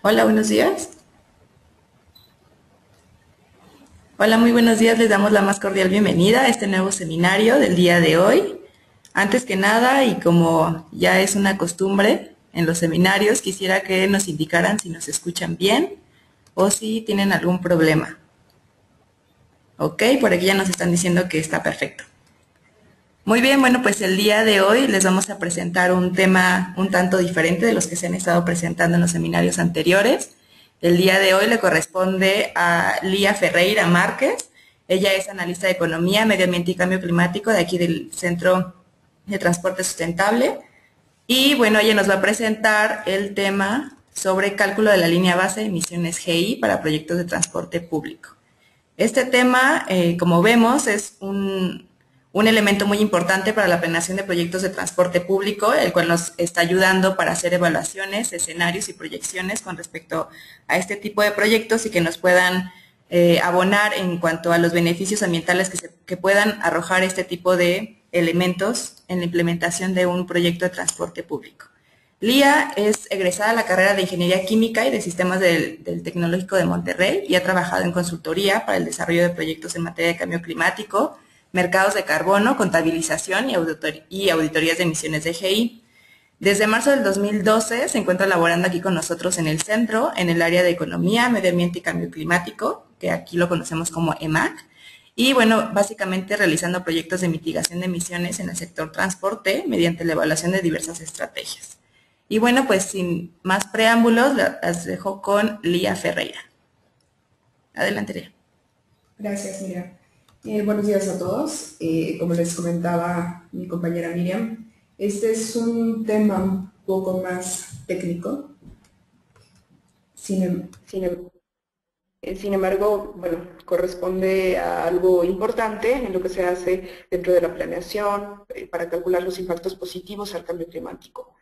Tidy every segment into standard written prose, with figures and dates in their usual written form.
Hola, buenos días. Hola, muy buenos días. Les damos la más cordial bienvenida a este nuevo seminario del día de hoy. Antes que nada, y como ya es una costumbre en los seminarios, quisiera que nos indicaran si nos escuchan bien o si tienen algún problema. Ok, por aquí ya nos están diciendo que está perfecto. Muy bien, bueno, pues el día de hoy les vamos a presentar un tema un tanto diferente de los que se han estado presentando en los seminarios anteriores. El día de hoy le corresponde a Lía Ferreira Márquez. Ella es analista de economía, medio ambiente y cambio climático de aquí del Centro de Transporte Sustentable. Y bueno, ella nos va a presentar el tema sobre cálculo de la línea base de emisiones GI para proyectos de transporte público. Este tema, como vemos, es un elemento muy importante para la planeación de proyectos de transporte público, el cual nos está ayudando para hacer evaluaciones, escenarios y proyecciones con respecto a este tipo de proyectos y que nos puedan abonar en cuanto a los beneficios ambientales que puedan arrojar este tipo de elementos en la implementación de un proyecto de transporte público. Lía es egresada de la carrera de Ingeniería Química y de Sistemas del Tecnológico de Monterrey y ha trabajado en consultoría para el desarrollo de proyectos en materia de cambio climático, mercados de carbono, contabilización y auditorías de emisiones de GI. Desde marzo del 2012 se encuentra laborando aquí con nosotros en el centro, en el área de Economía, Medio Ambiente y Cambio Climático, que aquí lo conocemos como EMAC, y bueno, básicamente realizando proyectos de mitigación de emisiones en el sector transporte mediante la evaluación de diversas estrategias. Y bueno, pues sin más preámbulos, las dejo con Lía Ferreira. Adelante, Lía. Gracias, Miriam. Buenos días a todos. Como les comentaba mi compañera Miriam, este es un tema un poco más técnico. Sin, em- sin em- Sin embargo, bueno, corresponde a algo importante en lo que se hace dentro de la planeación para calcular los impactos positivos al cambio climático.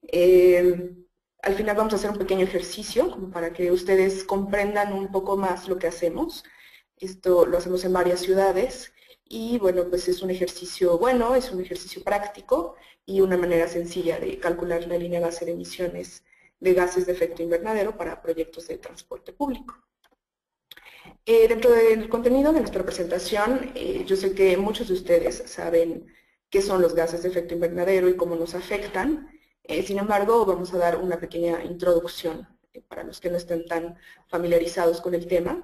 Eh, Al final vamos a hacer un pequeño ejercicio como para que ustedes comprendan un poco más lo que hacemos. Esto lo hacemos en varias ciudades y bueno, pues es un ejercicio bueno, es un ejercicio práctico y una manera sencilla de calcular la línea base de emisiones de gases de efecto invernadero para proyectos de transporte público. Dentro del contenido de nuestra presentación, yo sé que muchos de ustedes saben qué son los gases de efecto invernadero y cómo nos afectan. Sin embargo, vamos a dar una pequeña introducción para los que no estén tan familiarizados con el tema.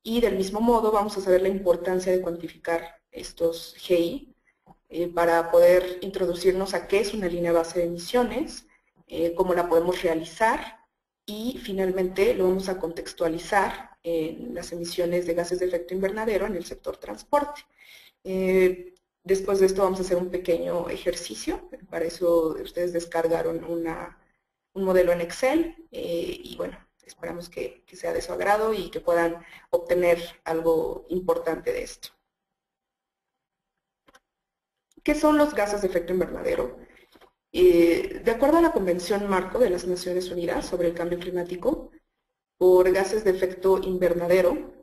Y del mismo modo, vamos a saber la importancia de cuantificar estos GI para poder introducirnos a qué es una línea base de emisiones, cómo la podemos realizar y finalmente lo vamos a contextualizar en las emisiones de gases de efecto invernadero en el sector transporte. Después de esto vamos a hacer un pequeño ejercicio, para eso ustedes descargaron un modelo en Excel y bueno, esperamos que sea de su agrado y que puedan obtener algo importante de esto. ¿Qué son los gases de efecto invernadero? De acuerdo a la Convención Marco de las Naciones Unidas sobre el Cambio Climático, por gases de efecto invernadero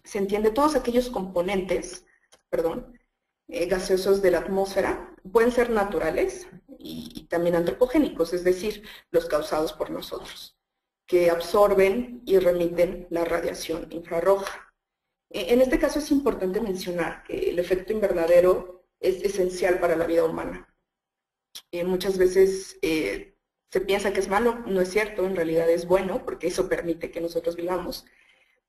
se entiende todos aquellos componentes, perdón, gaseosos de la atmósfera, pueden ser naturales y también antropogénicos, es decir, los causados por nosotros, que absorben y remiten la radiación infrarroja. En este caso es importante mencionar que el efecto invernadero es esencial para la vida humana. Muchas veces se piensa que es malo, no es cierto, en realidad es bueno porque eso permite que nosotros vivamos,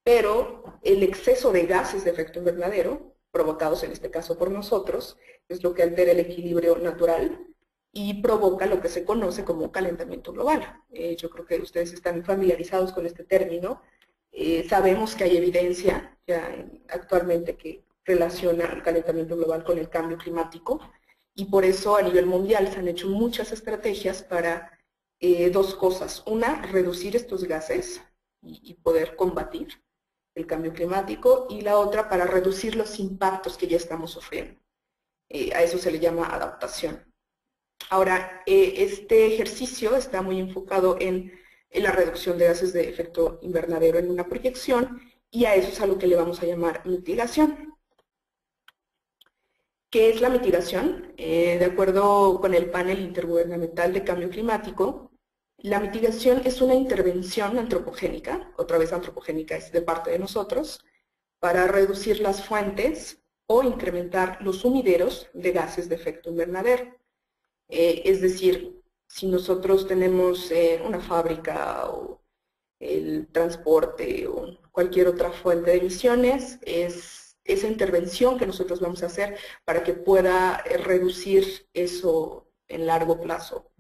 pero el exceso de gases de efecto invernadero, provocados en este caso por nosotros, es lo que altera el equilibrio natural y provoca lo que se conoce como calentamiento global. Yo creo que ustedes están familiarizados con este término. Sabemos que hay evidencia ya actualmente que relaciona el calentamiento global con el cambio climático y por eso a nivel mundial se han hecho muchas estrategias para dos cosas. Una, reducir estos gases y poder combatir el cambio climático y la otra para reducir los impactos que ya estamos sufriendo. A eso se le llama adaptación. Ahora, este ejercicio está muy enfocado en la reducción de gases de efecto invernadero en una proyección y a eso es a lo que le vamos a llamar mitigación. ¿Qué es la mitigación? De acuerdo con el panel intergubernamental de cambio climático, La mitigación es una intervención antropogénica, otra vez antropogénica es de parte de nosotros, para reducir las fuentes o incrementar los sumideros de gases de efecto invernadero. Es decir, si nosotros tenemos una fábrica o el transporte o cualquier otra fuente de emisiones, es esa intervención que nosotros vamos a hacer para que pueda reducir eso en largo plazo.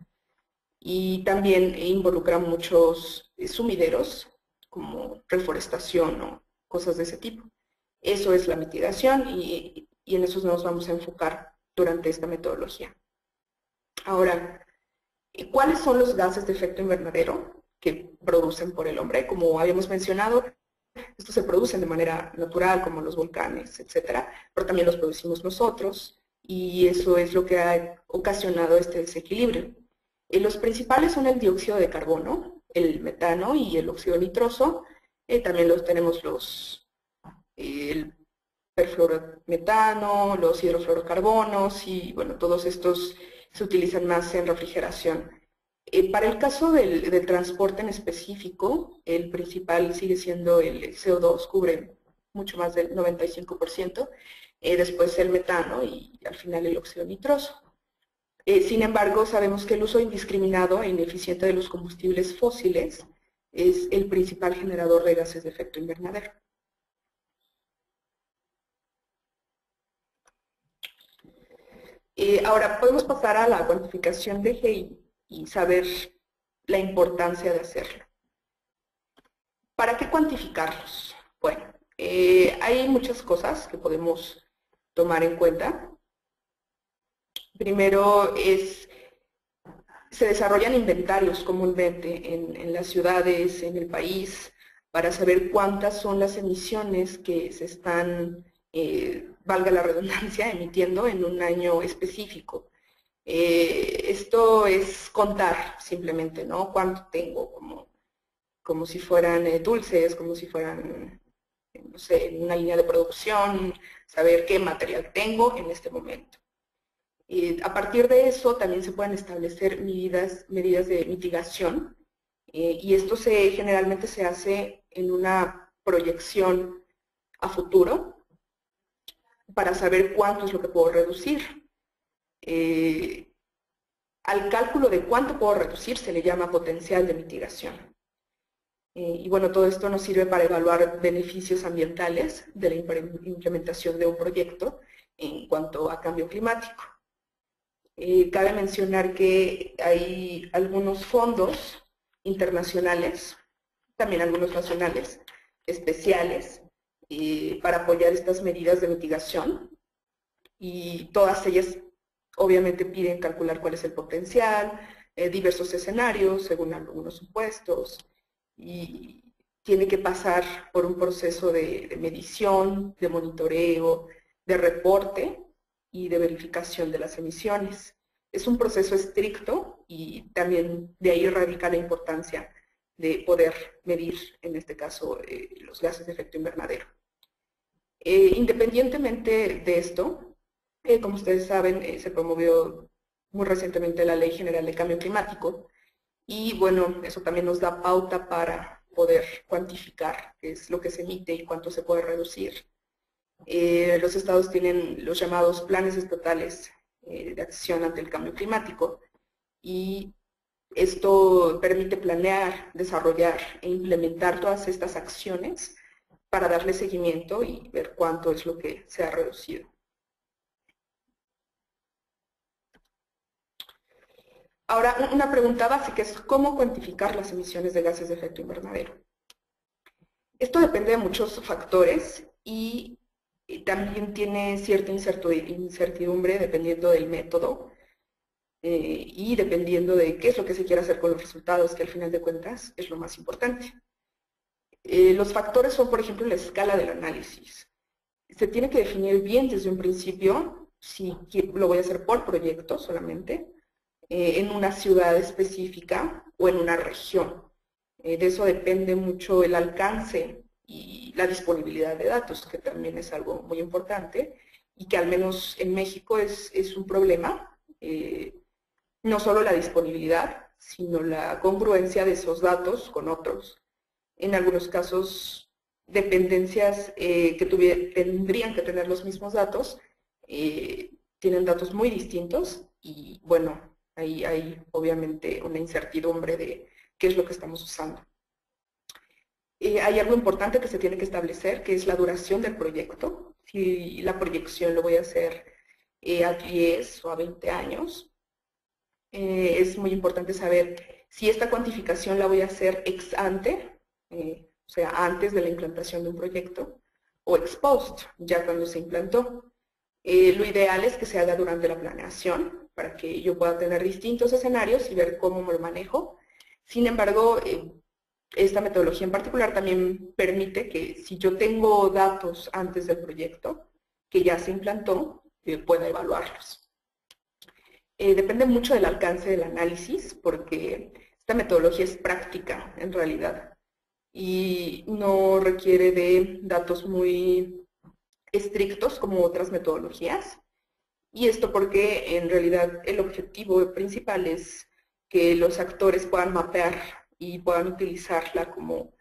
Y también involucra muchos sumideros, como reforestación o cosas de ese tipo. Eso es la mitigación y en eso nos vamos a enfocar durante esta metodología. Ahora, ¿cuáles son los gases de efecto invernadero que producen por el hombre? Como habíamos mencionado, estos se producen de manera natural, como los volcanes, etcétera, pero también los producimos nosotros y eso es lo que ha ocasionado este desequilibrio. Los principales son el dióxido de carbono, el metano y el óxido nitroso. También tenemos el perfluorometano, los hidrofluorocarbonos y bueno, todos estos se utilizan más en refrigeración. Para el caso del transporte en específico, el principal sigue siendo el CO2, cubre mucho más del 95%, después el metano y al final el óxido nitroso. Sin embargo, sabemos que el uso indiscriminado e ineficiente de los combustibles fósiles es el principal generador de gases de efecto invernadero. Ahora, podemos pasar a la cuantificación de GI y saber la importancia de hacerlo. ¿Para qué cuantificarlos? Bueno, hay muchas cosas que podemos tomar en cuenta. Primero se desarrollan inventarios comúnmente en las ciudades, en el país, para saber cuántas son las emisiones que se están, valga la redundancia, emitiendo en un año específico. Esto es contar simplemente, ¿no? Cuánto tengo, como si fueran dulces, como si fueran, no sé, en una línea de producción, saber qué material tengo en este momento. A partir de eso también se pueden establecer medidas de mitigación y esto generalmente se hace en una proyección a futuro para saber cuánto es lo que puedo reducir. Al cálculo de cuánto puedo reducir se le llama potencial de mitigación. Y bueno, todo esto nos sirve para evaluar beneficios ambientales de la implementación de un proyecto en cuanto a cambio climático. Cabe mencionar que hay algunos fondos internacionales, también algunos nacionales, especiales, para apoyar estas medidas de mitigación y todas ellas obviamente piden calcular cuál es el potencial, diversos escenarios según algunos supuestos y tiene que pasar por un proceso de medición, de monitoreo, de reporte y de verificación de las emisiones. Es un proceso estricto y también de ahí radica la importancia de poder medir, en este caso, los gases de efecto invernadero. Independientemente de esto, como ustedes saben, se promovió muy recientemente la Ley General de Cambio Climático y bueno, eso también nos da pauta para poder cuantificar qué es lo que se emite y cuánto se puede reducir. Los estados tienen los llamados planes estatales de acción ante el cambio climático y esto permite planear, desarrollar e implementar todas estas acciones para darle seguimiento y ver cuánto es lo que se ha reducido. Ahora, una pregunta básica es ¿cómo cuantificar las emisiones de gases de efecto invernadero? Esto depende de muchos factores y también tiene cierta incertidumbre dependiendo del método y dependiendo de qué es lo que se quiera hacer con los resultados, que al final de cuentas es lo más importante. Los factores son, por ejemplo, la escala del análisis. Se tiene que definir bien desde un principio si lo voy a hacer por proyecto solamente, en una ciudad específica o en una región. De eso depende mucho el alcance y la disponibilidad de datos, que también es algo muy importante y que al menos en México es un problema. No solo la disponibilidad, sino la congruencia de esos datos con otros. En algunos casos, dependencias que tendrían que tener los mismos datos, tienen datos muy distintos y bueno, ahí hay obviamente una incertidumbre de qué es lo que estamos usando. Hay algo importante que se tiene que establecer, que es la duración del proyecto. Si la proyección lo voy a hacer a 10 o a 20 años, es muy importante saber si esta cuantificación la voy a hacer ex ante, o sea, antes de la implantación de un proyecto, o ex post, ya cuando se implantó. Lo ideal es que se haga durante la planeación, para que yo pueda tener distintos escenarios y ver cómo me lo manejo. Sin embargo, esta metodología en particular también permite que si yo tengo datos antes del proyecto, que ya se implantó, pueda evaluarlos. Depende mucho del alcance del análisis, porque esta metodología es práctica en realidad y no requiere de datos muy estrictos como otras metodologías. Y esto porque en realidad el objetivo principal es que los actores puedan mapear y puedan utilizarla como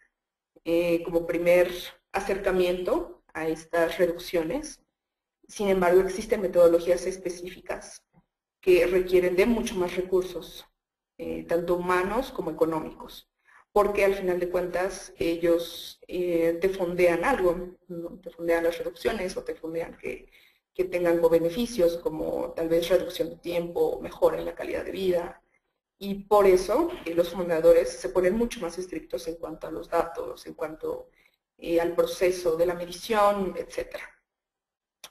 primer acercamiento a estas reducciones. Sin embargo, existen metodologías específicas que requieren de mucho más recursos, tanto humanos como económicos, porque al final de cuentas ellos te fondean algo, ¿no? Te fondean las reducciones o te fondean que tengan beneficios como tal vez reducción de tiempo, mejora en la calidad de vida, y por eso los fundadores se ponen mucho más estrictos en cuanto a los datos, en cuanto al proceso de la medición, etc.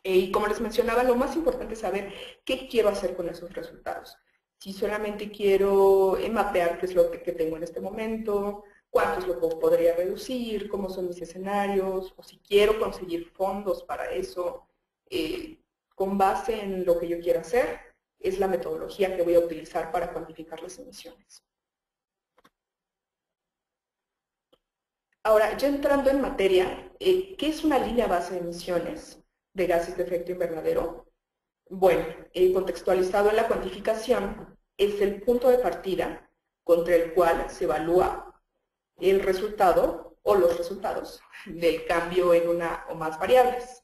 Y como les mencionaba, lo más importante es saber qué quiero hacer con esos resultados. Si solamente quiero mapear qué es lo que tengo en este momento, cuánto es lo que podría reducir, cómo son mis escenarios, o si quiero conseguir fondos para eso, con base en lo que yo quiero hacer, es la metodología que voy a utilizar para cuantificar las emisiones. Ahora, ya entrando en materia, ¿qué es una línea base de emisiones de gases de efecto invernadero? Bueno, contextualizado en la cuantificación, es el punto de partida contra el cual se evalúa el resultado o los resultados del cambio en una o más variables.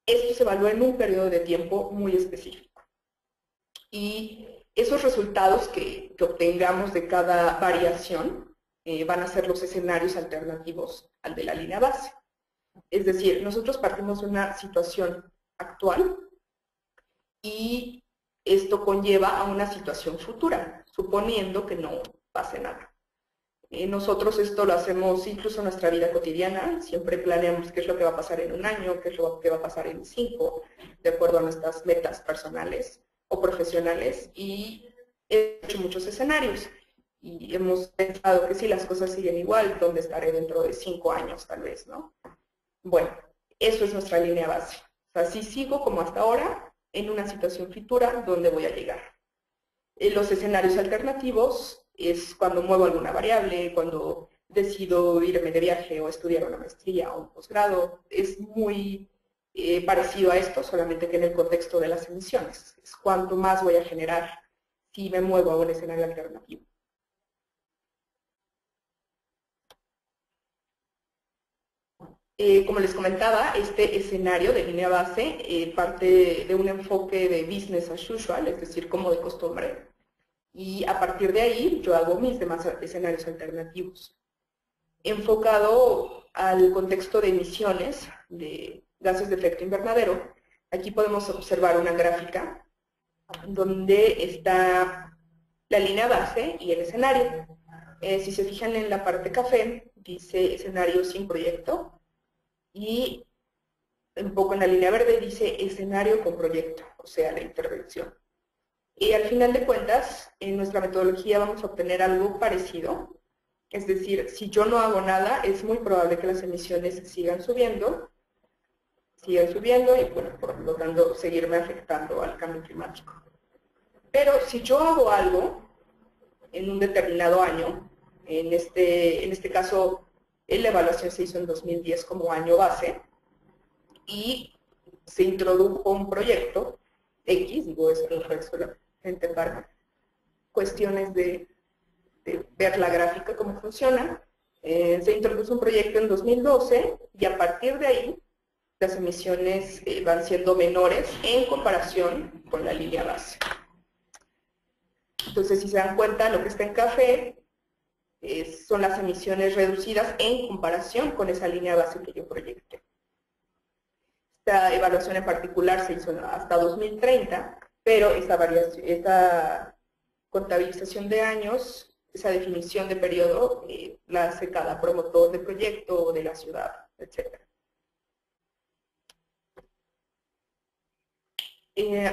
Esto se evalúa en un periodo de tiempo muy específico. Y esos resultados que obtengamos de cada variación van a ser los escenarios alternativos al de la línea base. Es decir, nosotros partimos de una situación actual y esto conlleva a una situación futura, suponiendo que no pase nada. Nosotros esto lo hacemos incluso en nuestra vida cotidiana, siempre planeamos qué es lo que va a pasar en un año, qué es lo que va a pasar en 5, de acuerdo a nuestras metas personales o profesionales, y he hecho muchos escenarios y hemos pensado que si las cosas siguen igual, ¿dónde estaré dentro de 5 años tal vez, no? Bueno, eso es nuestra línea base. O sea, si sigo como hasta ahora, en una situación futura, ¿dónde voy a llegar? Los escenarios alternativos es cuando muevo alguna variable, cuando decido irme de viaje o estudiar una maestría o un posgrado. Es muy parecido a esto, solamente que en el contexto de las emisiones. Es cuánto más voy a generar si me muevo a un escenario alternativo. Como les comentaba, este escenario de línea base parte de un enfoque de business as usual, es decir, como de costumbre, y a partir de ahí yo hago mis demás escenarios alternativos. Enfocado al contexto de emisiones de gases de efecto invernadero, aquí podemos observar una gráfica donde está la línea base y el escenario. Si se fijan en la parte café, dice escenario sin proyecto, y un poco en la línea verde dice escenario con proyecto, o sea, la intervención. Y al final de cuentas, en nuestra metodología vamos a obtener algo parecido. Es decir, si yo no hago nada, es muy probable que las emisiones sigan subiendo y, bueno, por lo tanto, seguirme afectando al cambio climático. Pero si yo hago algo en un determinado año, en este caso, la evaluación se hizo en 2010 como año base, y se introdujo un proyecto X, digo eso solamente para cuestiones de ver la gráfica, cómo funciona. Se introduce un proyecto en 2012 y a partir de ahí las emisiones van siendo menores en comparación con la línea base. Entonces, si se dan cuenta, lo que está en café son las emisiones reducidas en comparación con esa línea base que yo proyecté. Esta evaluación en particular se hizo hasta 2030, pero esta contabilización de años, esa definición de periodo, la hace cada promotor de proyecto o de la ciudad, etc.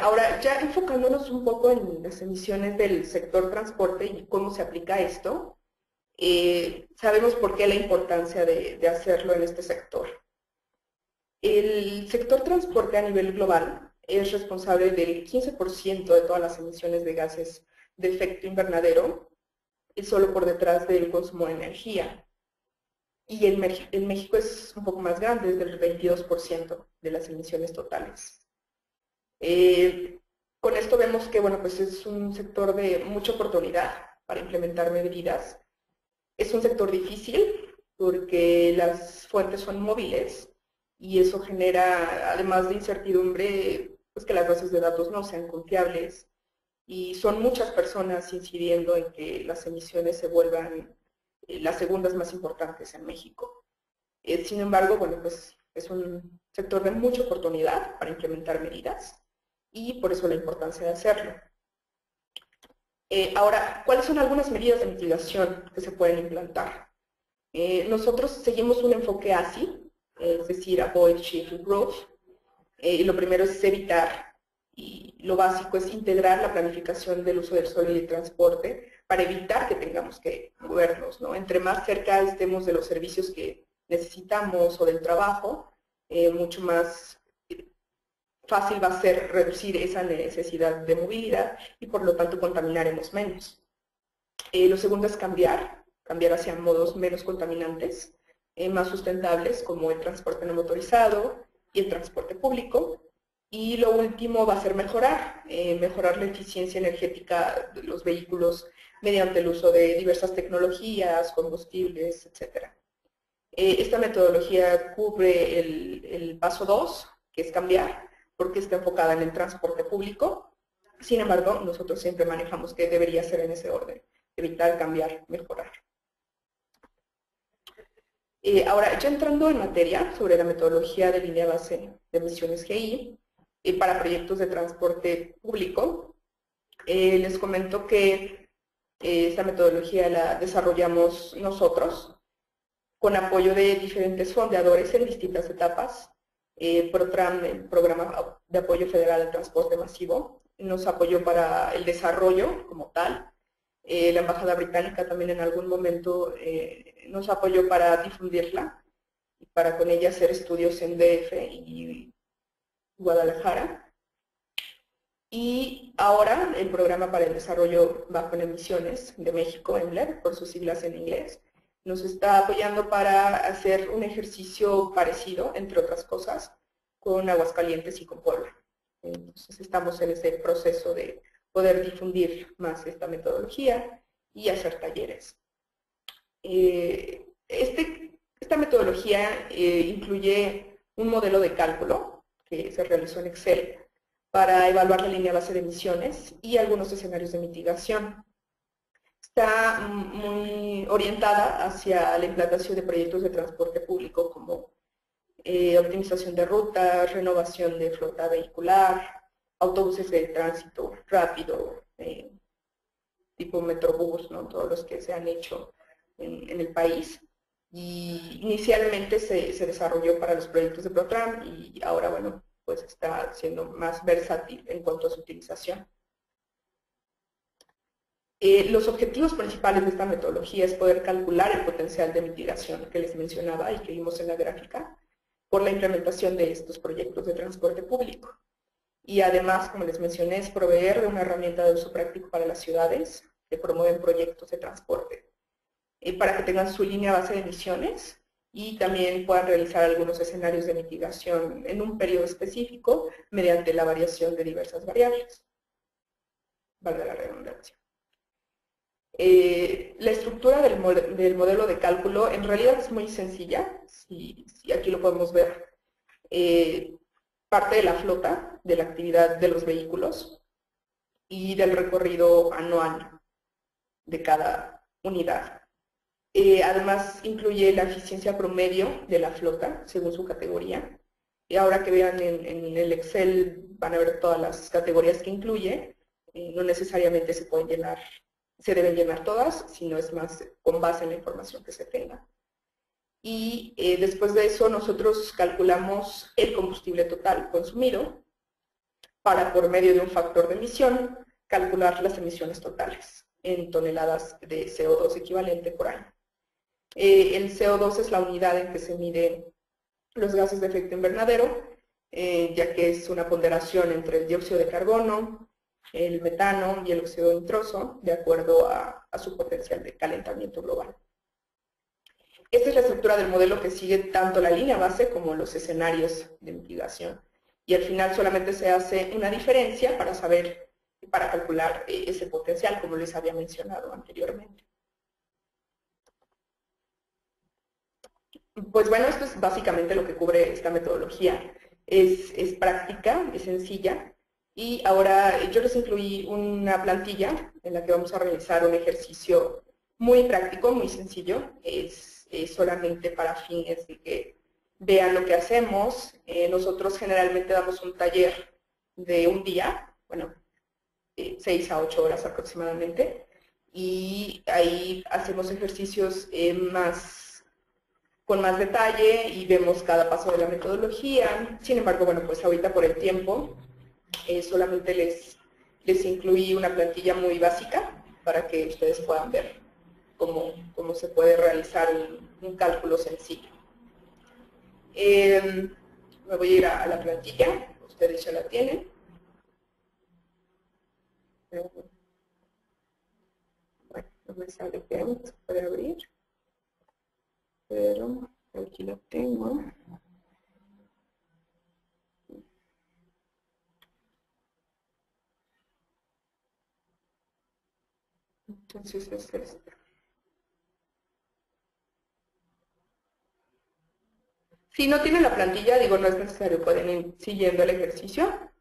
Ahora, ya enfocándonos un poco en las emisiones del sector transporte y cómo se aplica esto, sabemos por qué la importancia de hacerlo en este sector. El sector transporte a nivel global es responsable del 15% de todas las emisiones de gases de efecto invernadero, y solo por detrás del consumo de energía. Y en México es un poco más grande, es del 22% de las emisiones totales. Con esto vemos que bueno, pues es un sector de mucha oportunidad para implementar medidas. Es un sector difícil porque las fuentes son móviles y eso genera, además de incertidumbre, pues que las bases de datos no sean confiables y son muchas personas incidiendo en que las emisiones se vuelvan las segundas más importantes en México. Sin embargo, bueno, pues es un sector de mucha oportunidad para implementar medidas y por eso la importancia de hacerlo. Ahora, ¿cuáles son algunas medidas de mitigación que se pueden implantar? Nosotros seguimos un enfoque ASI, es decir, Avoid, Shift and Growth. Lo primero es evitar, y lo básico es integrar la planificación del uso del suelo y el transporte para evitar que tengamos que movernos, ¿no? Entre más cerca estemos de los servicios que necesitamos o del trabajo, mucho más fácil va a ser reducir esa necesidad de movilidad y por lo tanto contaminaremos menos. Lo segundo es cambiar hacia modos menos contaminantes, más sustentables como el transporte no motorizado y el transporte público. Y lo último va a ser mejorar la eficiencia energética de los vehículos mediante el uso de diversas tecnologías, combustibles, etc. Esta metodología cubre el paso 2, que es cambiar, porque está enfocada en el transporte público. Sin embargo, nosotros siempre manejamos que debería ser en ese orden: evitar, cambiar, mejorar. Ahora, ya entrando en materia sobre la metodología de línea base de emisiones GI para proyectos de transporte público, les comento que esta metodología la desarrollamos nosotros con apoyo de diferentes fondeadores en distintas etapas. PROTRAN, el Programa de Apoyo Federal al Transporte Masivo, nos apoyó para el desarrollo como tal. La Embajada Británica también en algún momento nos apoyó para difundirla y para con ella hacer estudios en DF y Guadalajara. Y ahora el Programa para el Desarrollo Bajo en Emisiones de México, EMLER, por sus siglas en inglés, nos está apoyando para hacer un ejercicio parecido, entre otras cosas, con Aguascalientes y con Puebla. Entonces estamos en ese proceso de poder difundir más esta metodología y hacer talleres. Esta metodología incluye un modelo de cálculo que se realizó en Excel para evaluar la línea base de emisiones y algunos escenarios de mitigación. Está muy orientada hacia la implantación de proyectos de transporte público como optimización de rutas, renovación de flota vehicular, autobuses de tránsito rápido, tipo Metrobús, ¿no? Todos los que se han hecho en el país. Y inicialmente se desarrolló para los proyectos de PROTRAN y ahora, bueno, pues está siendo más versátil en cuanto a su utilización. Los objetivos principales de esta metodología es poder calcular el potencial de mitigación que les mencionaba y que vimos en la gráfica por la implementación de estos proyectos de transporte público. Y además, como les mencioné, es proveer de una herramienta de uso práctico para las ciudades que promueven proyectos de transporte para que tengan su línea base de emisiones y también puedan realizar algunos escenarios de mitigación en un periodo específico mediante la variación de diversas variables. Valga la redundancia. La estructura del modelo de cálculo en realidad es muy sencilla, si aquí lo podemos ver. Parte de la flota, de la actividad de los vehículos y del recorrido anual de cada unidad. Además, incluye la eficiencia promedio de la flota, según su categoría. Y ahora que vean en el Excel, van a ver todas las categorías que incluye. No necesariamente se deben llenar todas, sino es más con base en la información que se tenga. Y después de eso, nosotros calculamos el combustible total consumido para, por medio de un factor de emisión, calcular las emisiones totales en toneladas de CO2 equivalente por año. El CO2 es la unidad en que se miden los gases de efecto invernadero, ya que es una ponderación entre el dióxido de carbono, el metano y el óxido nitroso, de acuerdo a su potencial de calentamiento global. Esta es la estructura del modelo que sigue tanto la línea base como los escenarios de mitigación. Y al final solamente se hace una diferencia para calcular ese potencial, como les había mencionado anteriormente. Pues bueno, esto es básicamente lo que cubre esta metodología. Es práctica, es sencilla, y ahora yo les incluí una plantilla en la que vamos a realizar un ejercicio muy práctico, muy sencillo. Es solamente para fines de que vean lo que hacemos. Nosotros generalmente damos un taller de un día, bueno, 6 a 8 horas aproximadamente, y ahí hacemos ejercicios con más detalle y vemos cada paso de la metodología. Sin embargo, bueno, pues ahorita por el tiempo solamente les incluí una plantilla muy básica para que ustedes puedan ver cómo se puede realizar un cálculo sencillo. Me voy a ir a la plantilla, ustedes ya la tienen. Bueno, no me sale que se puede abrir, pero aquí la tengo. Entonces es esta. Si no tienen la plantilla, digo, no es necesario, pueden ir siguiendo el ejercicio,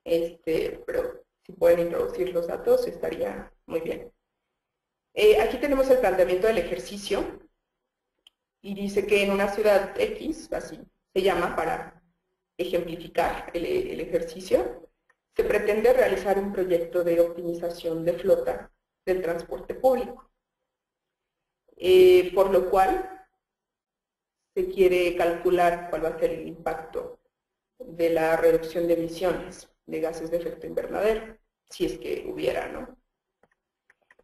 pero si pueden introducir los datos estaría muy bien. Aquí tenemos el planteamiento del ejercicio y dice que en una ciudad X, así se llama para ejemplificar el ejercicio, se pretende realizar un proyecto de optimización de flota del transporte público, por lo cual se quiere calcular cuál va a ser el impacto de la reducción de emisiones de gases de efecto invernadero, si es que hubiera, ¿no?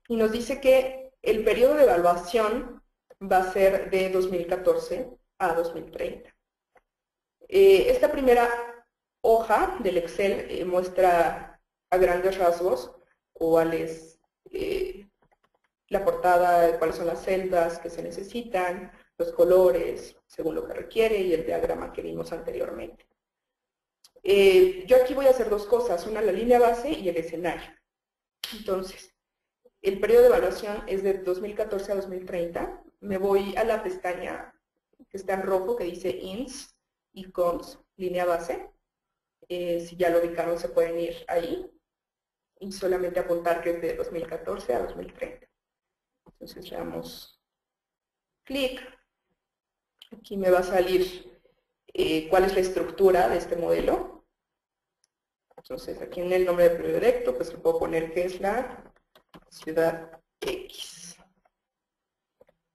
Y nos dice que el periodo de evaluación va a ser de 2014 a 2030. Esta primera hoja del Excel muestra a grandes rasgos cuál es la portada, cuáles son las celdas que se necesitan, los colores, según lo que requiere, y el diagrama que vimos anteriormente. Yo aquí voy a hacer dos cosas, una la línea base y el escenario. Entonces, el periodo de evaluación es de 2014 a 2030. Me voy a la pestaña que está en rojo que dice INS y CONS, línea base. Si ya lo ubicaron, se pueden ir ahí y solamente apuntar que es de 2014 a 2030. Entonces le damos clic. Aquí me va a salir cuál es la estructura de este modelo. Entonces aquí en el nombre del proyecto pues le puedo poner que es la ciudad X.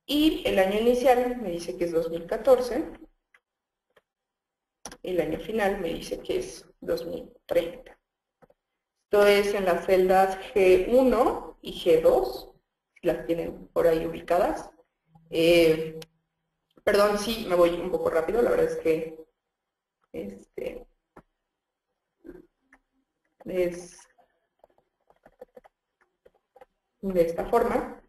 Y el año inicial me dice que es 2014. El año final me dice que es 2030. Esto es en las celdas G1 y G2, si las tienen por ahí ubicadas. Perdón, sí, me voy un poco rápido, la verdad es que es de esta forma.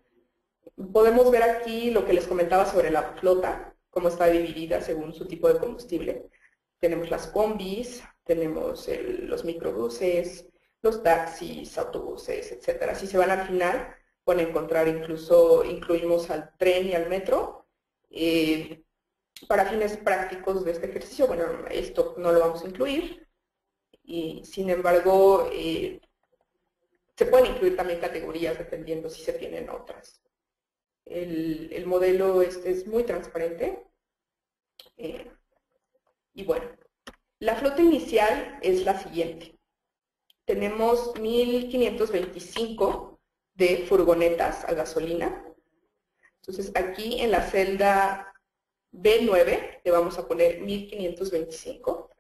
Podemos ver aquí lo que les comentaba sobre la flota, cómo está dividida según su tipo de combustible. Tenemos las combis, tenemos los microbuses, los taxis, autobuses, etcétera. Si se van al final, Pueden encontrar, incluso incluimos al tren y al metro. Para fines prácticos de este ejercicio, bueno, esto no lo vamos a incluir. Y sin embargo, se pueden incluir también categorías dependiendo si se tienen otras. El modelo es muy transparente. Y bueno, la flota inicial es la siguiente. Tenemos 1525 de furgonetas a gasolina. Entonces aquí en la celda B9 le vamos a poner 1525.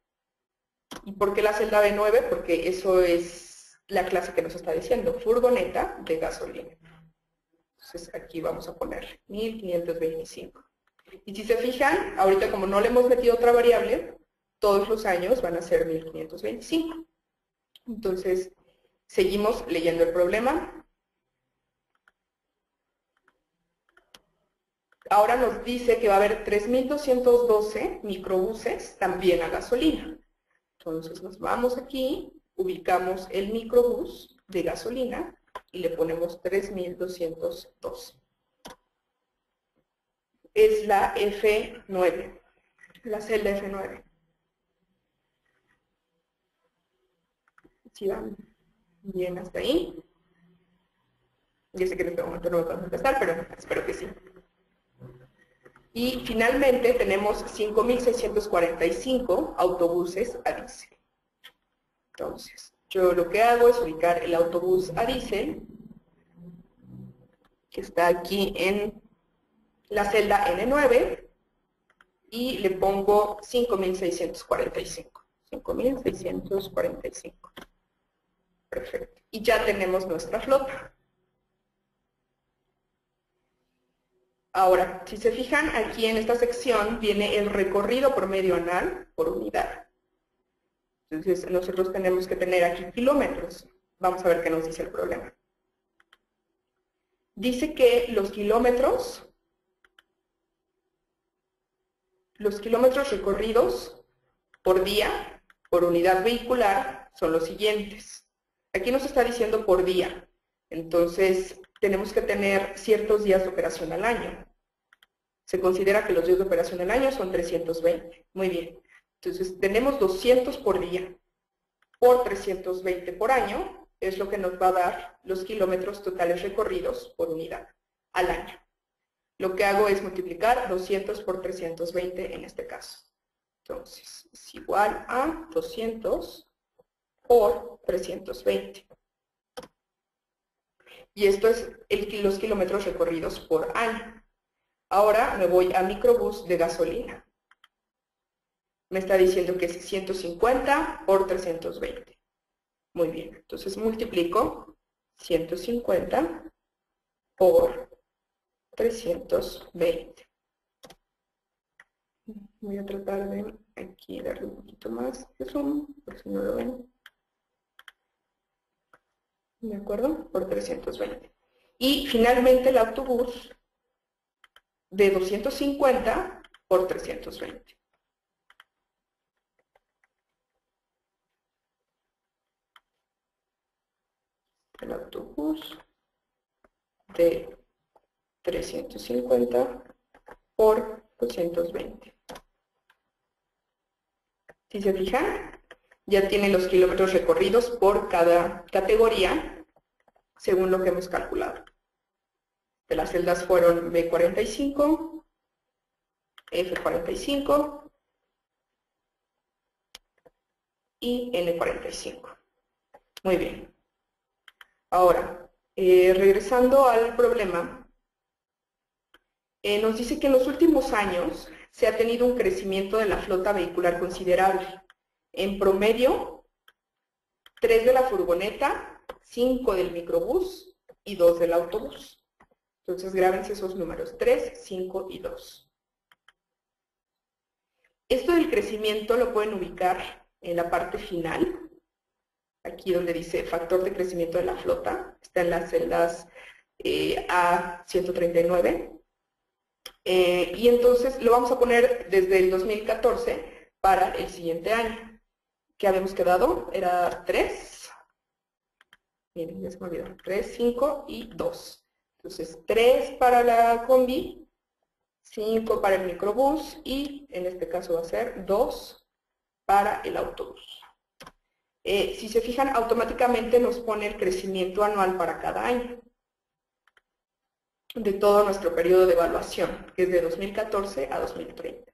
¿Y por qué la celda B9? Porque eso es la clase que nos está diciendo, furgoneta de gasolina. Entonces aquí vamos a poner 1525. Y si se fijan, ahorita como no le hemos metido otra variable, todos los años van a ser 1525. Entonces, seguimos leyendo el problema. Ahora nos dice que va a haber 3.212 microbuses también a gasolina. Entonces nos vamos aquí, ubicamos el microbús de gasolina y le ponemos 3.212. Es la F9, la celda F9. Si van bien hasta ahí. Yo sé que en este momento no me puedo contestar, pero espero que sí. Y finalmente tenemos 5.645 autobuses a diésel. Entonces, yo lo que hago es ubicar el autobús a diésel, que está aquí en la celda N9, y le pongo 5.645. 5.645. Perfecto. Y ya tenemos nuestra flota. Ahora, si se fijan, aquí en esta sección viene el recorrido promedio anual por unidad. Entonces, nosotros tenemos que tener aquí kilómetros. Vamos a ver qué nos dice el problema. Dice que los kilómetros recorridos por día, por unidad vehicular, son los siguientes. Aquí nos está diciendo por día. Entonces, tenemos que tener ciertos días de operación al año. Se considera que los días de operación al año son 320. Muy bien. Entonces, tenemos 200 por día por 320 por año, es lo que nos va a dar los kilómetros totales recorridos por unidad al año. Lo que hago es multiplicar 200 por 320 en este caso. Entonces, es igual a 200 por 320. Y esto es los kilómetros recorridos por año. Ahora me voy a microbús de gasolina. Me está diciendo que es 150 por 320. Muy bien, entonces multiplico 150 por 320. Voy a tratar de aquí darle un poquito más de zoom, por si no lo ven. ¿De acuerdo? Por 320. Y finalmente el autobús de 250 por 320. El autobús de 350 por 220. Si se fijan, ya tiene los kilómetros recorridos por cada categoría, según lo que hemos calculado. De las celdas fueron B45, F45 y N45. Muy bien. Ahora, regresando al problema, nos dice que en los últimos años se ha tenido un crecimiento de la flota vehicular considerable. En promedio, 3 de la furgoneta, 5 del microbús y 2 del autobús. Entonces, grábense esos números, 3, 5 y 2. Esto del crecimiento lo pueden ubicar en la parte final, aquí donde dice factor de crecimiento de la flota, está en las celdas A139. Y entonces lo vamos a poner desde el 2014 para el siguiente año. ¿Qué habíamos quedado? Era 3. Miren, ya se me olvidó. 3, 5 y 2. Entonces, 3 para la combi, 5 para el microbús y en este caso va a ser 2 para el autobús. Si se fijan, automáticamente nos pone el crecimiento anual para cada año de todo nuestro periodo de evaluación, que es de 2014 a 2030.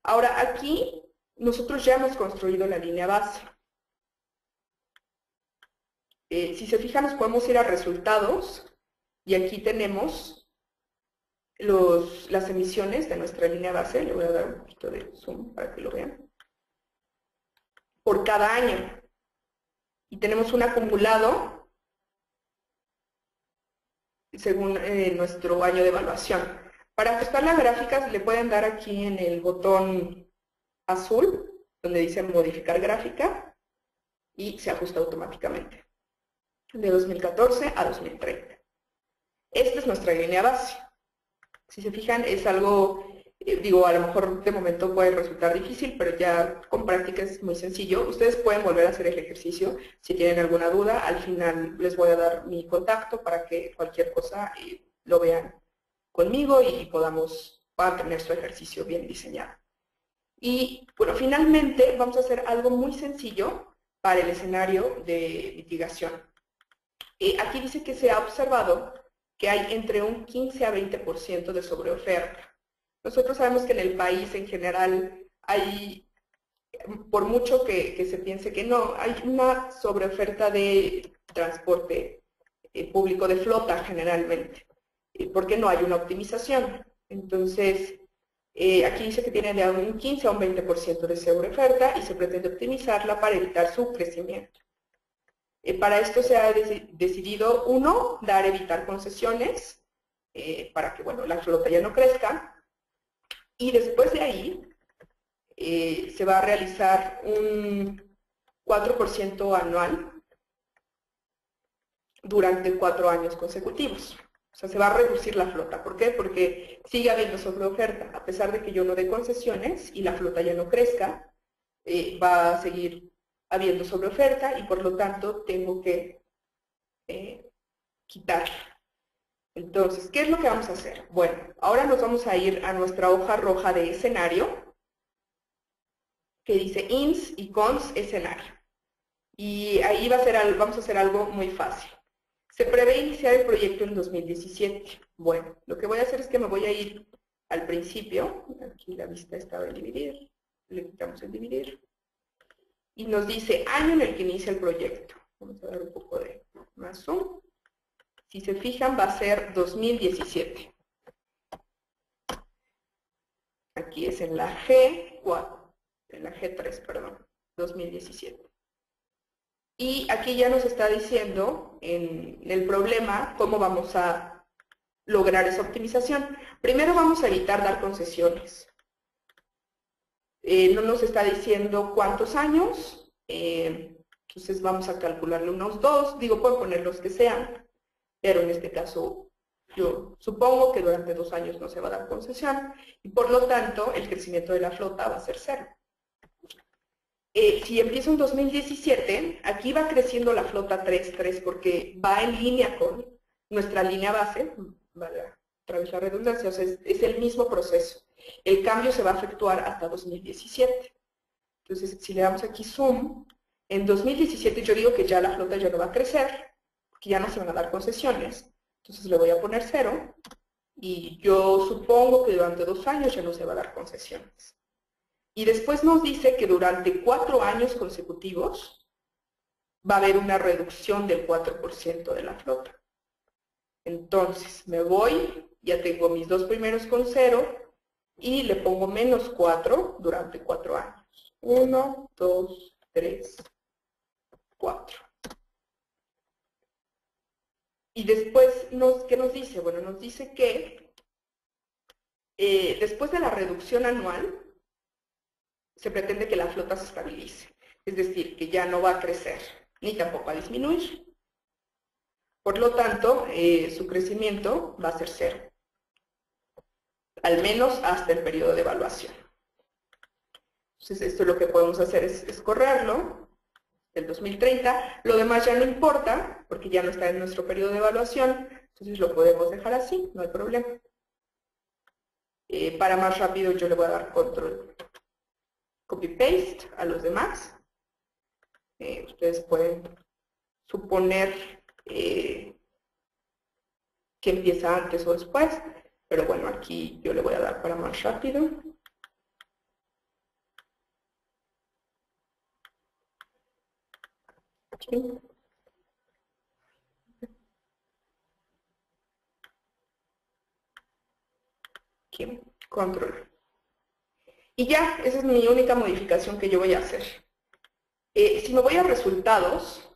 Ahora, aquí nosotros ya hemos construido la línea base. Si se fijan, nos podemos ir a resultados y aquí tenemos las emisiones de nuestra línea base. Le voy a dar un poquito de zoom para que lo vean. Por cada año. Y tenemos un acumulado según nuestro año de evaluación. Para ajustar las gráficas le pueden dar aquí en el botón azul, donde dice modificar gráfica, y se ajusta automáticamente, de 2014 a 2030. Esta es nuestra línea base. Si se fijan, es algo, digo, a lo mejor de momento puede resultar difícil, pero ya con práctica es muy sencillo. Ustedes pueden volver a hacer el ejercicio si tienen alguna duda. Al final les voy a dar mi contacto para que cualquier cosa lo vean conmigo y puedan tener su ejercicio bien diseñado. Y bueno, finalmente vamos a hacer algo muy sencillo para el escenario de mitigación. Aquí dice que se ha observado que hay entre un 15 a 20% de sobreoferta. Nosotros sabemos que en el país en general hay, por mucho que se piense que no, hay una sobreoferta de transporte público de flota generalmente, porque no hay una optimización. Entonces, aquí dice que tiene de un 15 a un 20% de sobreoferta y se pretende optimizarla para evitar su crecimiento. Para esto se ha decidido, uno, evitar concesiones para que bueno, la flota ya no crezca, y después de ahí se va a realizar un 4% anual durante 4 años consecutivos. O sea, se va a reducir la flota. ¿Por qué? Porque sigue habiendo sobreoferta. A pesar de que yo no dé concesiones y la flota ya no crezca, va a seguir habiendo sobreoferta y por lo tanto tengo que quitarla. Entonces, ¿qué es lo que vamos a hacer? Bueno, ahora nos vamos a ir a nuestra hoja roja de escenario, que dice ins y cons escenario. Y ahí vamos a hacer algo muy fácil. Se prevé iniciar el proyecto en 2017. Bueno, lo que voy a hacer es que me voy a ir al principio. Aquí la vista estaba en dividir. Le quitamos el dividir. Y nos dice año en el que inicia el proyecto. Vamos a dar un poco de más zoom. Si se fijan, va a ser 2017. Aquí es en la G4, en la G3, perdón, 2017. Y aquí ya nos está diciendo en el problema cómo vamos a lograr esa optimización. Primero vamos a evitar dar concesiones. No nos está diciendo cuántos años, entonces vamos a calcularle unos 2, digo, pueden poner los que sean, pero en este caso yo supongo que durante 2 años no se va a dar concesión y por lo tanto el crecimiento de la flota va a ser 0. Si empiezo en 2017, aquí va creciendo la flota 3 porque va en línea con nuestra línea base, vale, otra vez la redundancia, o sea, es el mismo proceso. El cambio se va a efectuar hasta 2017. Entonces, si le damos aquí zoom, en 2017 yo digo que ya la flota ya no va a crecer, porque ya no se van a dar concesiones. Entonces le voy a poner 0 y yo supongo que durante 2 años ya no se va a dar concesiones. Y después nos dice que durante 4 años consecutivos va a haber una reducción del 4% de la flota. Entonces me voy, ya tengo mis 2 primeros con 0 y le pongo menos 4 durante 4 años. 1, 2, 3, 4. Y después, ¿qué nos dice? Bueno, nos dice que después de la reducción anual, se pretende que la flota se estabilice. Es decir, que ya no va a crecer, ni tampoco a disminuir. Por lo tanto, su crecimiento va a ser 0. Al menos hasta el periodo de evaluación. Entonces, esto lo que podemos hacer es correrlo del 2030. Lo demás ya no importa, porque ya no está en nuestro periodo de evaluación. Entonces lo podemos dejar así, no hay problema. Para más rápido yo le voy a dar control copy paste a los demás. Ustedes pueden suponer que empieza antes o después, pero bueno, aquí yo le voy a dar para más rápido. Aquí. Aquí, control. Y ya, esa es mi única modificación que yo voy a hacer. Si me voy a resultados,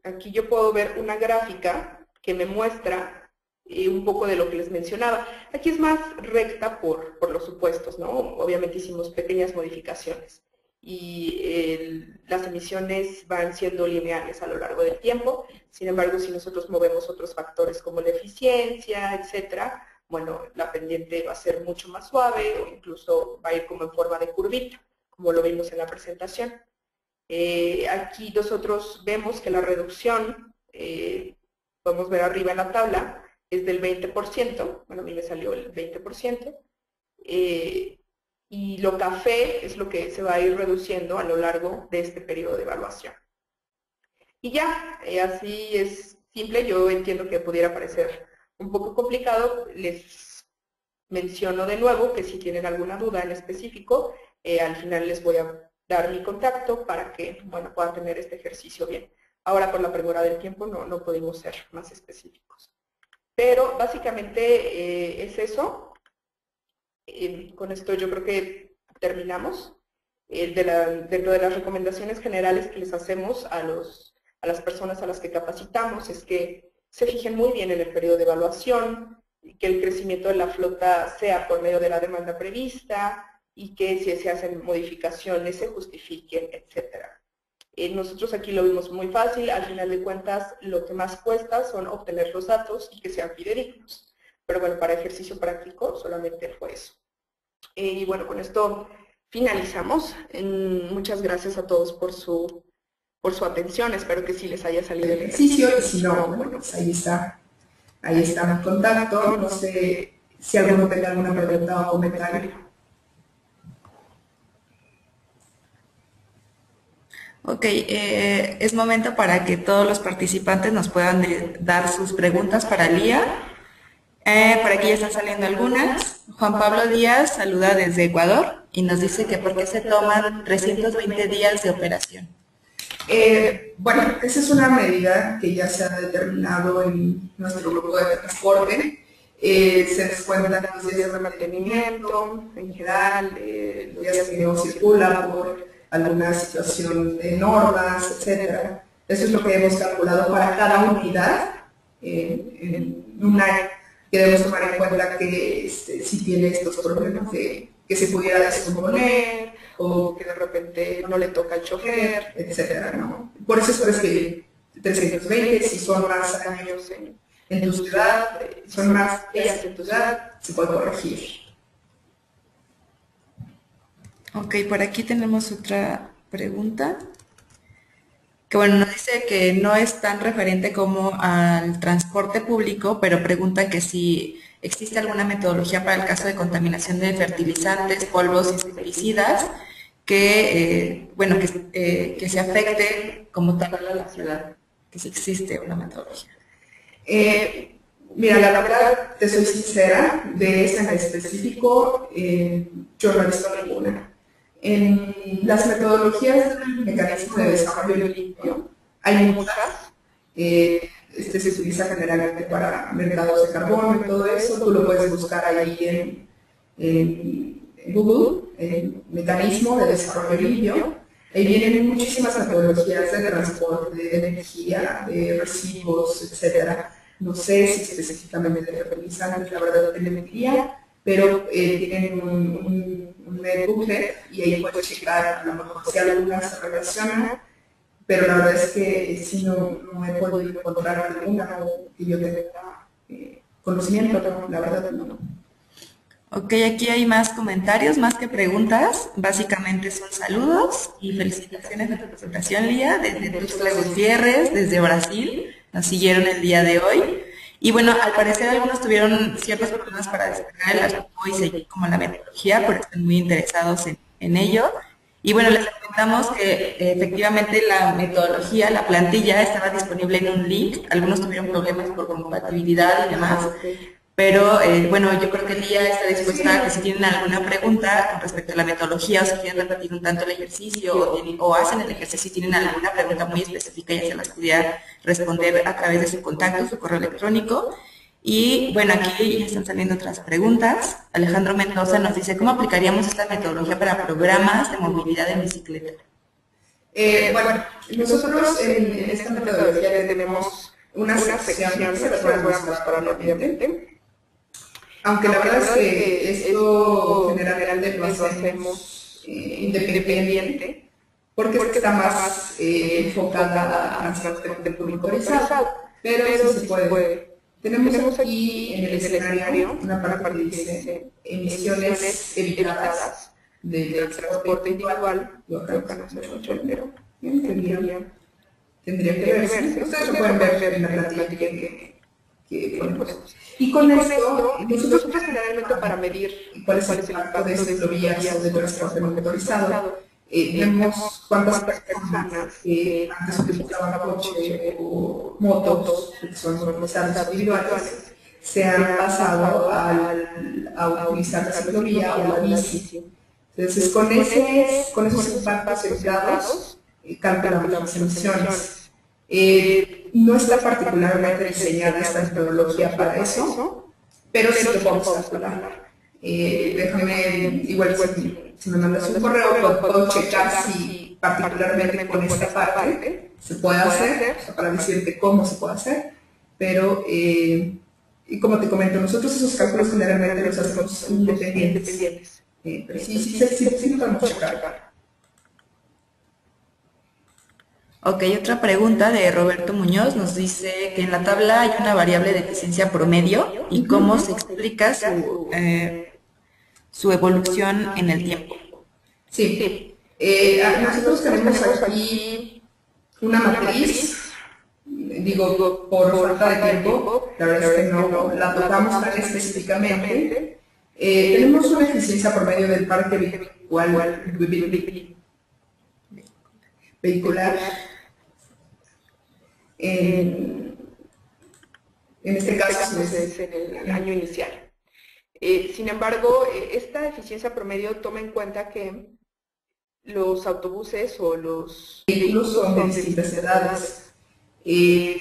aquí yo puedo ver una gráfica que me muestra un poco de lo que les mencionaba. Aquí es más recta por los supuestos, ¿no? Obviamente hicimos pequeñas modificaciones y las emisiones van siendo lineales a lo largo del tiempo. Sin embargo, si nosotros movemos otros factores como la eficiencia, etcétera, bueno, la pendiente va a ser mucho más suave o incluso va a ir como en forma de curvita, como lo vimos en la presentación. Aquí nosotros vemos que la reducción, podemos ver arriba en la tabla, es del 20%, bueno, a mí me salió el 20%, y lo café es lo que se va a ir reduciendo a lo largo de este periodo de evaluación. Y ya, así es simple, yo entiendo que pudiera parecer un poco complicado, les menciono de nuevo que si tienen alguna duda en específico, al final les voy a dar mi contacto para que, bueno, puedan tener este ejercicio bien. Ahora, por la premura del tiempo, no pudimos ser más específicos. Pero, básicamente, es eso. Con esto yo creo que terminamos. Dentro de las recomendaciones generales que les hacemos a las personas a las que capacitamos es que se fijen muy bien en el periodo de evaluación, que el crecimiento de la flota sea por medio de la demanda prevista y que si se hacen modificaciones se justifiquen, etcétera. Nosotros aquí lo vimos muy fácil, al final de cuentas lo que más cuesta son obtener los datos y que sean fidedignos. Pero bueno, para ejercicio práctico solamente fue eso. Y bueno, con esto finalizamos. Muchas gracias a todos por su atención. Espero que sí les haya salido el ejercicio y si no, bueno, pues ahí está mi contacto. No sé si alguno tenga alguna pregunta o comentario. Ok, es momento para que todos los participantes nos puedan dar sus preguntas para Lía. Por aquí ya están saliendo algunas. Juan Pablo Díaz saluda desde Ecuador y nos dice que por qué se toman 320 días de operación. Bueno, esa es una medida que ya se ha determinado en nuestro grupo de transporte. Se descuentan los días de mantenimiento, en general, los días que no circula por alguna situación de normas, etc. Eso es lo que hemos calculado para cada unidad en un año. Que debemos tomar en cuenta que si tiene estos problemas de que se pudiera descomponer o que de repente no le toca al chofer, etcétera, ¿no? Por eso es que 320, si son más años en tu ciudad, son más días en tu ciudad, se puede corregir. Ok, por aquí tenemos otra pregunta. Que bueno, nos dice que no es tan referente como al transporte público, pero pregunta que si existe alguna metodología para el caso de contaminación de fertilizantes, polvos y pesticidas que, bueno, que se afecte como tal a la ciudad, que si existe una metodología. Mira, la verdad, te soy sincera, de esa en específico, yo no he visto ninguna. En las metodologías del mecanismo de desarrollo limpio hay muchas. Se utiliza generalmente para mercados de carbono y todo eso. Tú lo puedes buscar ahí en Google, el mecanismo de desarrollo limpio. Ahí vienen muchísimas metodologías de transporte, de energía, de residuos, etcétera. No sé si específicamente de fertilizantes, la verdad te mentiría, pero tienen un booklet y ahí puedes checar a lo mejor si alguna se relaciona, pero la verdad es que si no he podido encontrar alguna que yo tenga conocimiento, la verdad no. Ok, aquí hay más comentarios, más que preguntas. Básicamente son saludos y felicitaciones de tu presentación, Lía, desde Tuxtla Gutiérrez, desde Brasil. Nos siguieron el día de hoy. Y bueno, al parecer algunos tuvieron ciertos problemas para descargar el archivo y seguir como la metodología, pero están muy interesados en ello. Y bueno, les comentamos que efectivamente la metodología, la plantilla estaba disponible en un link. Algunos tuvieron problemas por compatibilidad y demás. Pero bueno, yo creo que Lía está dispuesta a que si tienen alguna pregunta con respecto a la metodología o si quieren repetir un tanto el ejercicio o hacen el ejercicio y tienen alguna pregunta muy específica y se las pudiera responder a través de su contacto, su correo electrónico. Y bueno, aquí ya están saliendo otras preguntas. Alejandro Mendoza nos dice, ¿cómo aplicaríamos esta metodología para programas de movilidad en bicicleta? Bueno, nosotros en esta metodología tenemos una sección que se las voy a mostrar rápidamente. Aunque la verdad es que esto generalmente lo hacemos independiente, porque está más enfocada a transporte público autorizado, pero sí se puede. Tenemos aquí en el escenario una parte que dice emisiones evitadas del transporte individual. Yo acá no sé mucho, pero tendría que verse. Ustedes lo pueden ver en la plantilla que ponemos. Y con esto, nosotros generalmente para medir cuál es el impacto de ciclovías o de transporte no motorizado, vemos cuántas personas que antes utilizaban coche o motos, que son motorizadas individuales, se han pasado a utilizar la ciclovía o la bici. Entonces, con esos impactos evitados, calculamos las emisiones. No está particularmente diseñada esta metodología para eso, pero sí lo podemos calcular. Déjame, igual si me mandas un correo, puedo checar si particularmente con esta parte se puede hacer, o sea, para decirte cómo se puede hacer, pero y como te comento, nosotros esos cálculos generalmente los hacemos independientes. Pero sí lo podemos checar. Ok, otra pregunta de Roberto Muñoz nos dice que en la tabla hay una variable de eficiencia promedio y cómo se explica su evolución en el tiempo. Sí, nosotros tenemos aquí una matriz, digo, por falta de tiempo, la verdad es que no la tocamos tan específicamente. Tenemos una eficiencia promedio del parque vehicular en este caso es en el año inicial. Sin embargo, esta eficiencia promedio toma en cuenta que los autobuses o los vehículos son de distintas edades.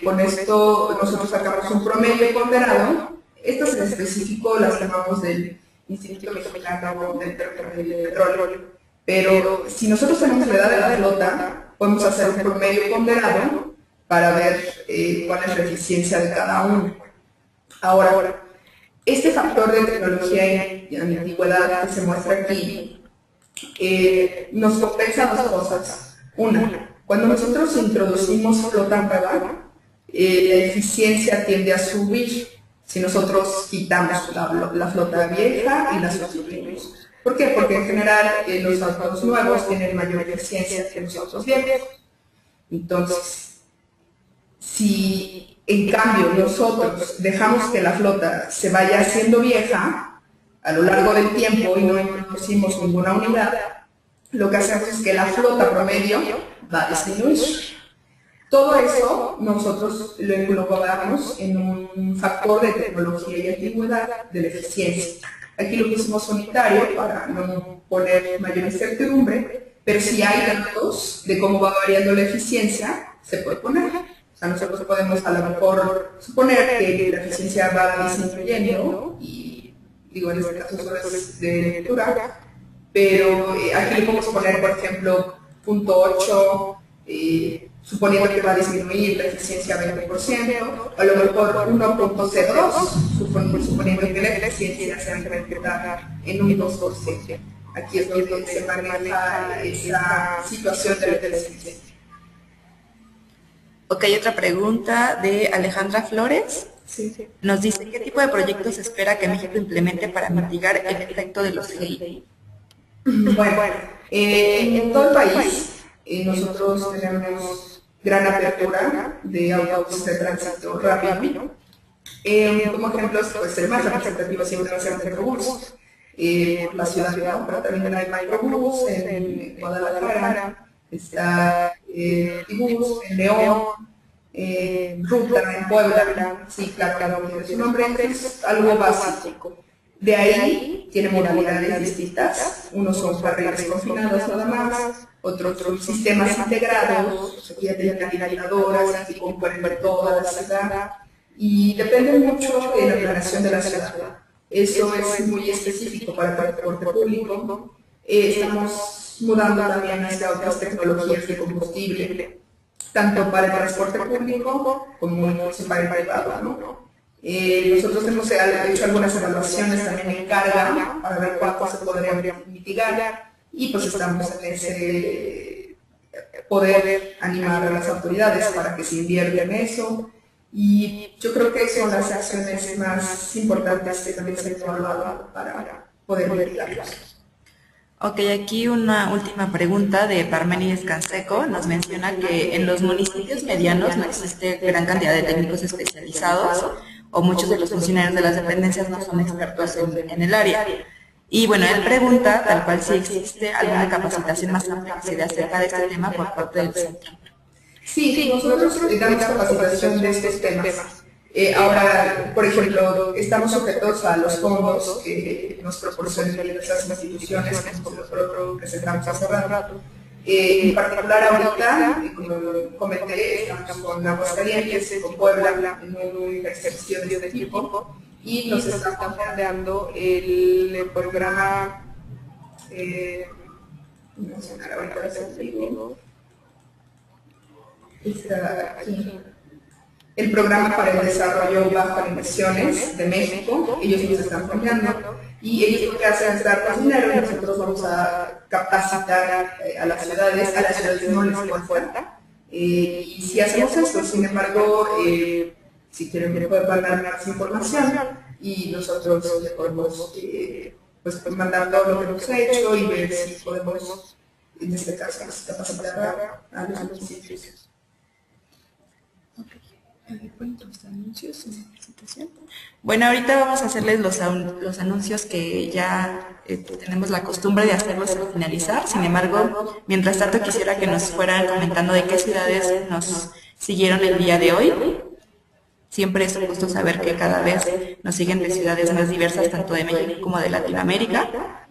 Con esto nosotros sacamos un promedio ponderado. Estas en específico las llamamos del Instituto Mexicano del Petróleo. Pero si nosotros tenemos la edad de la flota, podemos hacer un promedio ponderado para ver cuál es la eficiencia de cada uno. Ahora, este factor de tecnología y antigüedad que se muestra aquí nos compensa dos cosas. Una, cuando nosotros introducimos flota nueva, la eficiencia tiende a subir si nosotros quitamos la flota vieja y la sustituimos. ¿Por qué? Porque en general los autos nuevos tienen mayor eficiencia que los autos viejos. Entonces, si en cambio nosotros dejamos que la flota se vaya haciendo vieja a lo largo del tiempo y no introducimos ninguna unidad, lo que hacemos es que la flota promedio va a disminuir. Todo eso nosotros lo englobamos en un factor de tecnología y antigüedad de la eficiencia. Aquí lo pusimos unitario para no poner mayor incertidumbre, pero si hay datos de cómo va variando la eficiencia, se puede poner. O sea, nosotros podemos a lo mejor suponer que la eficiencia va disminuyendo, y digo, en este caso solo es de lectura, pero aquí le podemos poner, por ejemplo, punto 8, suponiendo que va a disminuir la eficiencia 20%, a lo mejor 1.02, suponiendo que la eficiencia se va a incrementar en un 2%. Aquí es donde se maneja esa situación de la eficiencia. Ok, otra pregunta de Alejandra Flores. Sí. Nos dice, ¿qué tipo de proyectos se espera que México implemente para mitigar el efecto de los GI? Bueno, en todo el país nosotros tenemos gran apertura de autobuses de tránsito rápido. Como ejemplos, pues el más representativo siempre va a ser Metrobús, por la ciudad, ¿no? Pero también hay Microbús en Guadalajara, está Tibús en León, Ruta en Puebla, sí, claro, cada uno tiene su nombre, es algo básico. De ahí tiene modalidades distintas, unos son carriles confinados nada más, otros son sistemas integrados, o sea, que ya tienen alimentadoras y comprenden toda la ciudad, y depende mucho de la planeación de la ciudad. Eso es muy específico para el transporte público. Estamos mudando también hacia otras tecnologías de combustible, tanto para el transporte público como incluso para el privado, ¿no? Nosotros hemos hecho algunas evaluaciones también en carga para ver cuánto se podría mitigar y pues estamos en ese poder animar a las autoridades para que se invierta en eso. Y yo creo que son las acciones más importantes que también se han evaluado para poder mitigarlas. Ok, aquí una última pregunta de Parménides Canseco. Nos menciona que en los municipios medianos no existe gran cantidad de técnicos especializados o muchos de los funcionarios de las dependencias no son expertos en el área. Y bueno, él pregunta, tal cual, si existe alguna capacitación más amplia que se dé acerca de este tema por parte del centro. Sí, nosotros damos capacitación de estos temas. Ahora, por ejemplo, estamos sujetos a los fondos que nos proporcionan diversas instituciones, como nosotros presentamos hace rato. En particular ahorita, como comenté, estamos con Aguascalientes, con Puebla, en un ejercicio de este tipo, y nos está fondeando el programa nacional, ahorita les digo, está aquí. El programa para el desarrollo bajo emisiones de México, ellos nos están fondeando y ellos lo que hacen es darnos dinero y nosotros vamos a capacitar a las ciudades no les cuesta. Y si hacemos esto, sin embargo, si quieren me pueden mandar más información y nosotros les podemos pues mandar todo lo que hemos hecho y ver si podemos, en este caso, capacitar a los municipios. Bueno, ahorita vamos a hacerles los anuncios que ya tenemos la costumbre de hacerlos al finalizar. Sin embargo, mientras tanto quisiera que nos fueran comentando de qué ciudades nos siguieron el día de hoy. Siempre es un gusto saber que cada vez nos siguen de ciudades más diversas, tanto de México como de Latinoamérica.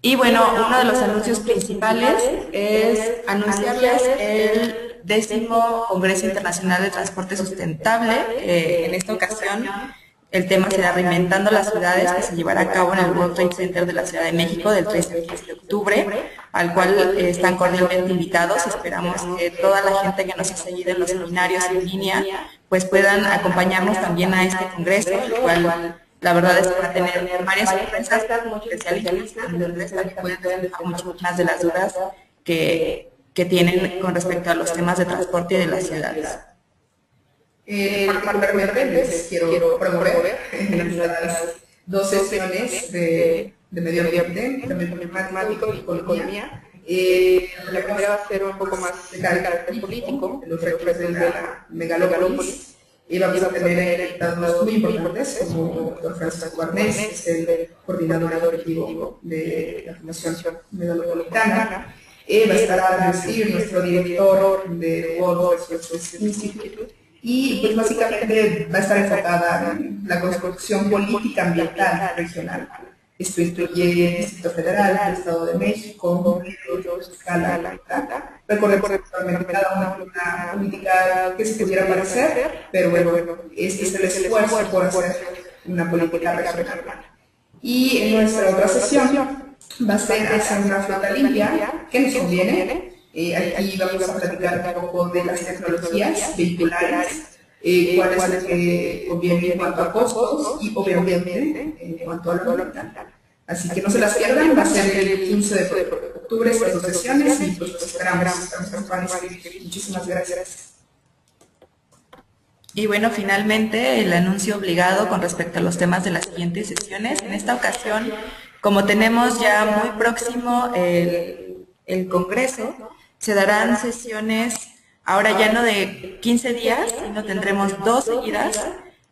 Y bueno, uno de los anuncios principales es anunciarles el 10º Congreso Internacional de Transporte Sustentable. En esta ocasión el tema será Reinventando las Ciudades, que se llevará a cabo en el World Trade Center de la Ciudad de México del 13 al 15 de octubre, al cual están cordialmente invitados. Esperamos que toda la gente que nos ha seguido en los seminarios en línea pues puedan acompañarnos también a este congreso, el cual la verdad es que va a tener varias sorpresas muy especialistas, donde pueden despejar mucho más de las dudas que tienen con respecto a los temas de transporte y de las ciudades. Particularmente les quiero promover las dos sesiones de medio ambiente, cambio climático y economía. La primera va a ser un poco más de carácter político, los retos de la megalópolis. Y vamos a tener invitados muy importantes, como el doctor Francisco Arnés, que es el coordinador ejecutivo de la Fundación Megalopolitana. Va a estar Andrew Steer, nuestro director de World Resources Institute. Y pues básicamente va a estar enfocada en la construcción política ambiental regional. Esto incluye el Distrito Federal, el Estado de México, Escala, recorrer actualmente cada una política que se pudiera parecer, pero bueno, este es el esfuerzo por hacer una política regional. Y en nuestra otra sesión va a ser hacer una flota limpia, que nos conviene. Aquí vamos a platicar un poco de las tecnologías vehiculares, cuál es lo que conviene en cuanto a costos y obviamente en cuanto a lo ambiental. Así que no se las pierdan, va a ser el 15 de octubre estas dos sesiones y pues esperamos. Muchísimas gracias. Y bueno, finalmente el anuncio obligado con respecto a los temas de las siguientes sesiones. En esta ocasión, como tenemos ya muy próximo el Congreso, se darán sesiones ahora ya no de 15 días, sino tendremos 2 seguidas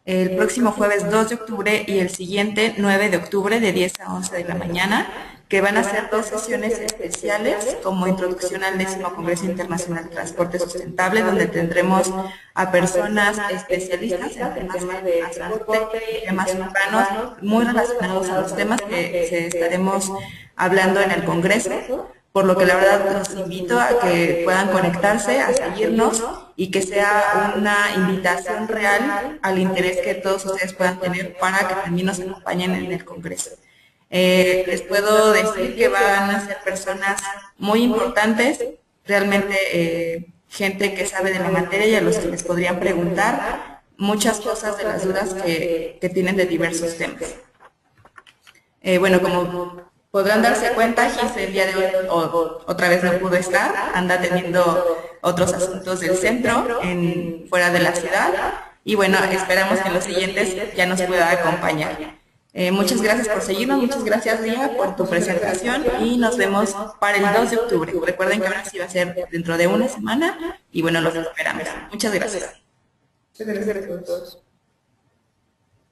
el próximo jueves 2 de octubre y el siguiente 9 de octubre de 10 a 11 de la mañana, que van a ser dos sesiones especiales como introducción al 10º Congreso Internacional de Transporte Sustentable, donde tendremos a personas especialistas en temas de transporte y temas urbanos muy relacionados a los temas que estaremos hablando en el Congreso, por lo que la verdad los invito a que puedan conectarse, a seguirnos y que sea una invitación real al interés que todos ustedes puedan tener para que también nos acompañen en el Congreso. Les puedo decir que van a ser personas muy importantes, realmente gente que sabe de la materia y a los que les podrían preguntar muchas cosas de las dudas que tienen de diversos temas. Bueno, como podrán darse cuenta, Gise el día de hoy otra vez no pudo estar, anda teniendo otros asuntos del centro, fuera de la ciudad, y bueno, esperamos que en los siguientes ya nos pueda acompañar. Muchas gracias por seguirnos, muchas gracias Lía por tu presentación y nos vemos para el 2 de octubre. Recuerden que ahora sí va a ser dentro de una semana y bueno, los esperamos. Muchas gracias. Muchas gracias a todos.